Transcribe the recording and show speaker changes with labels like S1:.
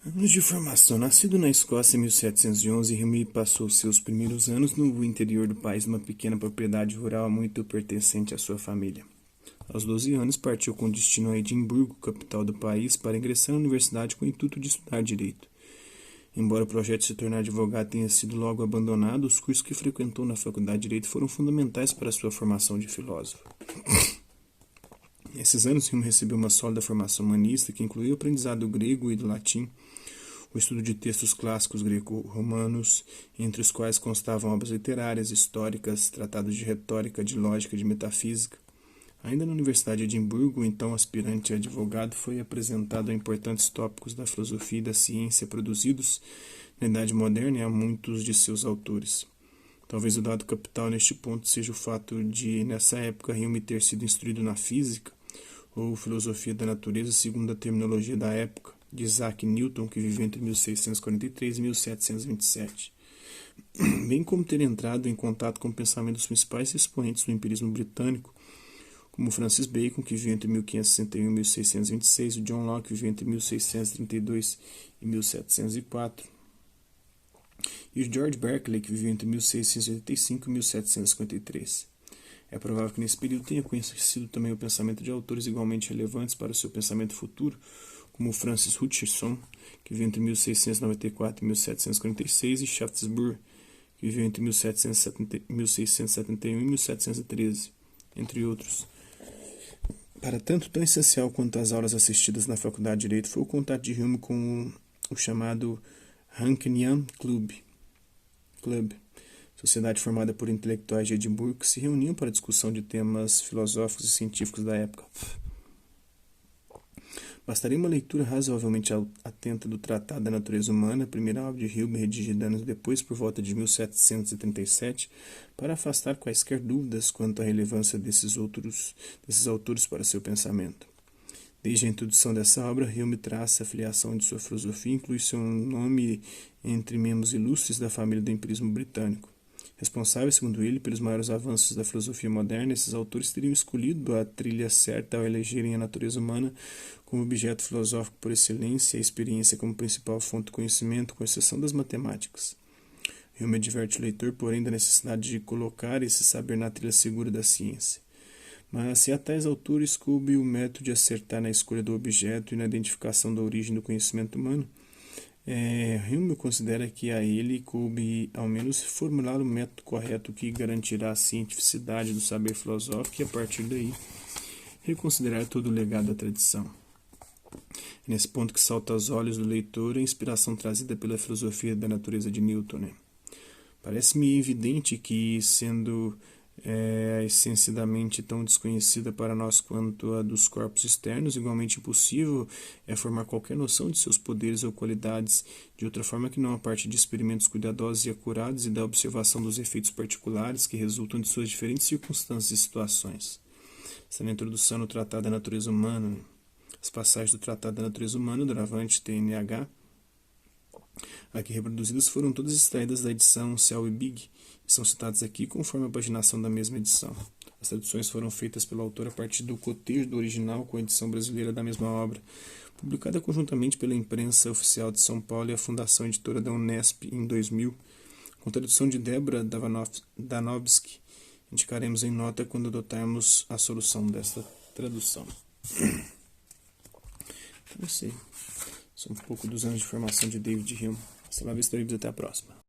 S1: Anos de formação. Nascido na Escócia em 1711, Hume passou seus primeiros anos no interior do país, numa pequena propriedade rural muito pertencente à sua família. Aos 12 anos, partiu com destino a Edimburgo, capital do país, para ingressar na universidade com o intuito de estudar direito. Embora o projeto de se tornar advogado tenha sido logo abandonado, os cursos que frequentou na faculdade de Direito foram fundamentais para a sua formação de filósofo. Nesses anos, Hume recebeu uma sólida formação humanista que incluiu o aprendizado do grego e do latim, o estudo de textos clássicos greco-romanos, entre os quais constavam obras literárias, históricas, tratados de retórica, de lógica, de metafísica. Ainda na Universidade de Edimburgo, o então aspirante a advogado foi apresentado a importantes tópicos da filosofia e da ciência produzidos na Idade Moderna e a muitos de seus autores. Talvez o dado capital neste ponto seja o fato de, nessa época, Hume ter sido instruído na física, ou filosofia da natureza, segundo a terminologia da época, de Isaac Newton, que viveu entre 1643 e 1727, bem como ter entrado em contato com o pensamento dos principais expoentes do empirismo britânico, como Francis Bacon, que viveu entre 1561 e 1626, e John Locke, que viveu entre 1632 e 1704, e o George Berkeley, que viveu entre 1685 e 1753. É provável que nesse período tenha conhecido também o pensamento de autores igualmente relevantes para o seu pensamento futuro, como Francis Hutcheson, que viveu entre 1694 e 1746, e Shaftesbury, que viveu entre 1671 e 1713, entre outros. Para tanto, tão essencial quanto as aulas assistidas na Faculdade de Direito foi o contato de Hume com o chamado Hankenian Club, sociedade formada por intelectuais de Edimburgo que se reuniam para discussão de temas filosóficos e científicos da época. Bastaria uma leitura razoavelmente atenta do Tratado da Natureza Humana, a primeira obra de Hume, redigida anos depois, por volta de 1737, para afastar quaisquer dúvidas quanto à relevância desses autores para seu pensamento. Desde a introdução dessa obra, Hume traça a filiação de sua filosofia e inclui seu nome entre membros ilustres da família do empirismo britânico. Responsáveis, segundo ele, pelos maiores avanços da filosofia moderna, esses autores teriam escolhido a trilha certa ao elegerem a natureza humana como objeto filosófico por excelência e a experiência como principal fonte de conhecimento, com exceção das matemáticas. Hume adverte o leitor, porém, da necessidade de colocar esse saber na trilha segura da ciência. Mas se a tais autores coube o método de acertar na escolha do objeto e na identificação da origem do conhecimento humano, Hume considera que a ele coube, ao menos, formular o método correto que garantirá a cientificidade do saber filosófico e, a partir daí, reconsiderar todo o legado da tradição. É nesse ponto que salta aos olhos do leitor a inspiração trazida pela filosofia da natureza de Newton. Parece-me evidente que, sendo a essência da mente tão desconhecida para nós quanto a dos corpos externos, igualmente impossível é formar qualquer noção de seus poderes ou qualidades de outra forma que não a partir de experimentos cuidadosos e acurados e da observação dos efeitos particulares que resultam de suas diferentes circunstâncias e situações. Esta é a introdução no Tratado da Natureza Humana. As passagens do Tratado da Natureza Humana, do Ravante TNH, aqui reproduzidas, foram todas extraídas da edição Selby-Big e são citadas aqui conforme a paginação da mesma edição. As traduções foram feitas pelo autor a partir do cotejo do original com a edição brasileira da mesma obra, publicada conjuntamente pela Imprensa Oficial de São Paulo e a Fundação Editora da Unesp em 2000, com tradução de Débora Danowski. Indicaremos em nota quando adotarmos a solução desta tradução. Então, eu sei. São um pouco dos anos de formação de David Hume. Hasta la vista, até a próxima.